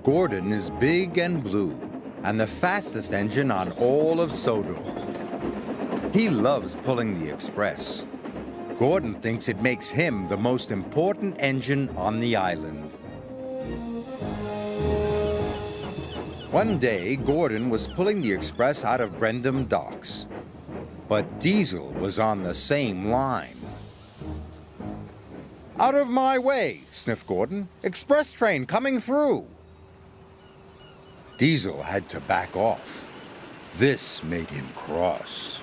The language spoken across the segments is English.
Gordon is big and blue, and the fastest engine on all of Sodor. He loves pulling the express. Gordon thinks it makes him the most important engine on the island. One day, Gordon was pulling the express out of Brendam docks, but Diesel was on the same line. "Out of my way," sniffed Gordon. "Express train coming through." Diesel had to back off. This made him cross.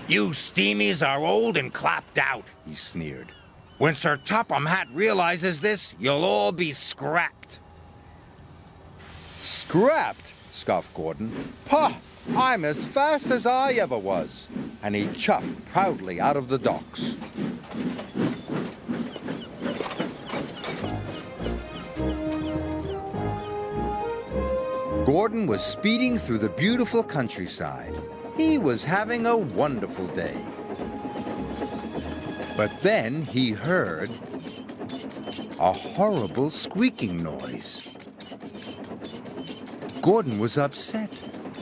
"You steamies are old and clapped out," he sneered. "When Sir Topham Hatt realizes this, you'll all be scrapped." "Scrapped?" scoffed Gordon. "Pah! I'm as fast as I ever was." And he chuffed proudly out of the docks. Gordon was speeding through the beautiful countryside. He was having a wonderful day. But then he heard a horrible squeaking noise. Gordon was upset.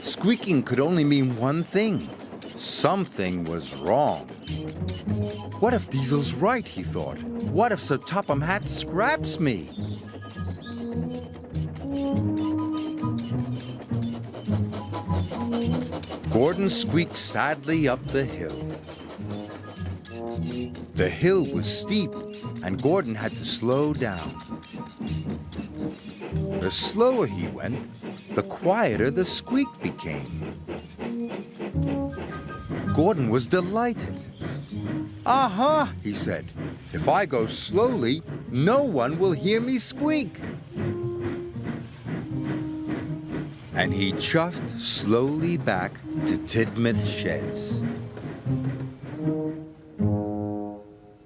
Squeaking could only mean one thing. Something was wrong. What if Diesel's right, he thought. What if Sir Topham Hatt scraps me? Gordon squeaked sadly up the hill. The hill was steep, and Gordon had to slow down. The slower he went, the quieter the squeak became. Gordon was delighted. "Aha," he said. "If I go slowly, no one will hear me squeak." And he chuffed slowly back to Tidmouth Sheds.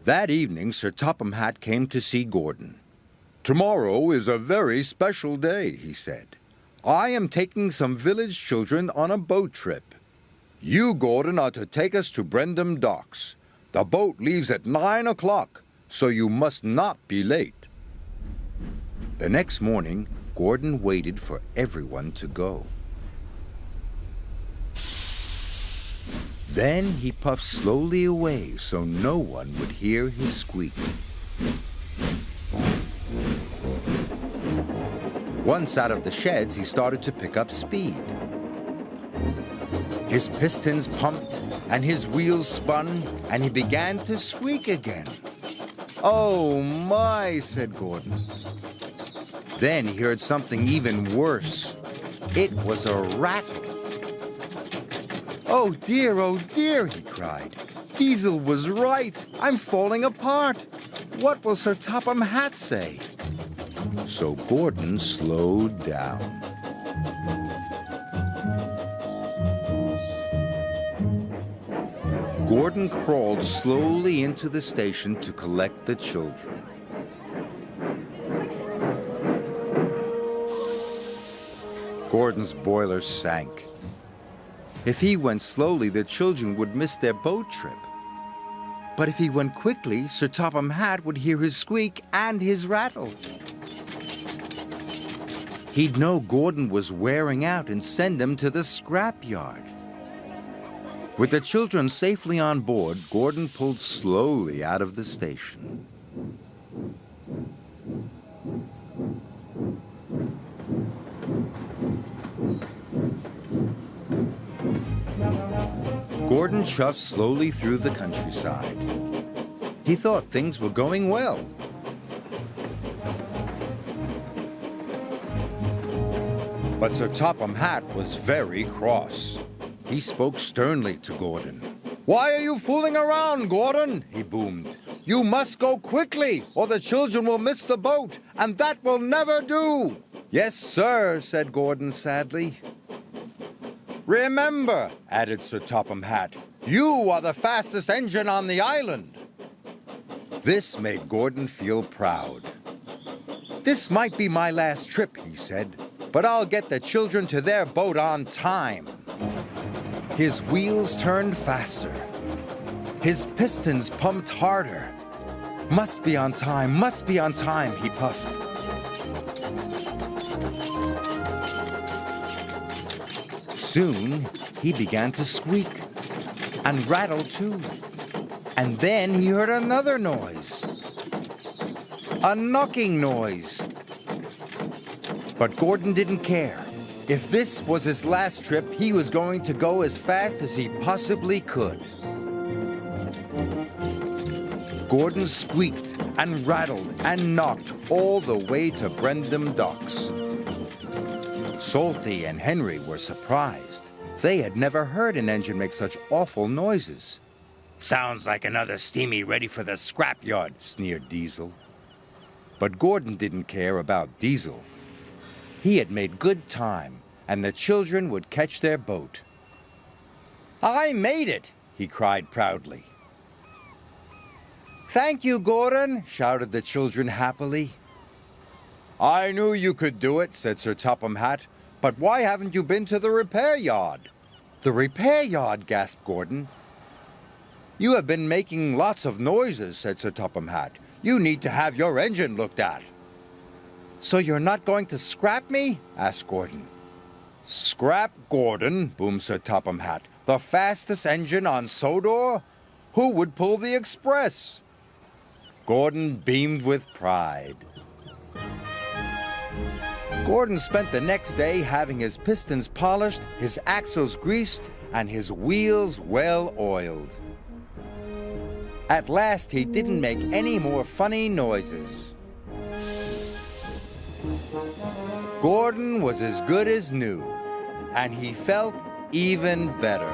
That evening, Sir Topham Hatt came to see Gordon. "Tomorrow is a very special day," he said. "I am taking some village children on a boat trip. You, Gordon, are to take us to Brendam docks. The boat leaves at 9 o'clock, so you must not be late." The next morning, Gordon waited for everyone to go. Then he puffed slowly away so no one would hear his squeak. Once out of the sheds, he started to pick up speed. His pistons pumped and his wheels spun, and he began to squeak again. "Oh my," said Gordon. Then he heard something even worse. It was a rattle. oh dear," he cried. "Diesel was right. I'm falling apart. What will Sir Topham Hatt say?" So Gordon slowed down. Gordon crawled slowly into the station to collect the children. Gordon's boiler sank. If he went slowly, the children would miss their boat trip. But if he went quickly, Sir Topham Hatt would hear his squeak and his rattle. He'd know Gordon was wearing out and send them to the scrapyard. With the children safely on board, Gordon pulled slowly out of the station. Gordon chuffed slowly through the countryside. He thought things were going well. But Sir Topham Hatt was very cross. He spoke sternly to Gordon. "Why are you fooling around, Gordon?" he boomed. "You must go quickly, or the children will miss the boat, and that will never do." "Yes, sir," said Gordon sadly. "Remember," added Sir Topham Hatt, "you are the fastest engine on the island." This made Gordon feel proud. "This might be my last trip," he said, "but I'll get the children to their boat on time." His wheels turned faster. His pistons pumped harder. Must be on time, he puffed. Soon, he began to squeak, and rattle too. And then he heard another noise. A knocking noise. But Gordon didn't care. If this was his last trip, he was going to go as fast as he possibly could. Gordon squeaked and rattled and knocked all the way to Brendam Docks. Salty and Henry were surprised. They had never heard an engine make such awful noises. "Sounds like another steamy ready for the scrapyard," sneered Diesel. But Gordon didn't care about Diesel. He had made good time, and the children would catch their boat. "I made it!" he cried proudly. "Thank you, Gordon," shouted the children happily. "I knew you could do it," said Sir Topham Hatt. "But why haven't you been to the repair yard?" "The repair yard?" gasped Gordon. "You have been making lots of noises," said Sir Topham Hatt. "You need to have your engine looked at." "So you're not going to scrap me?" asked Gordon. "Scrap Gordon," boomed Sir Topham Hatt. "The fastest engine on Sodor? Who would pull the express?" Gordon beamed with pride. Gordon spent the next day having his pistons polished, his axles greased, and his wheels well oiled. At last, he didn't make any more funny noises. Gordon was as good as new, and he felt even better.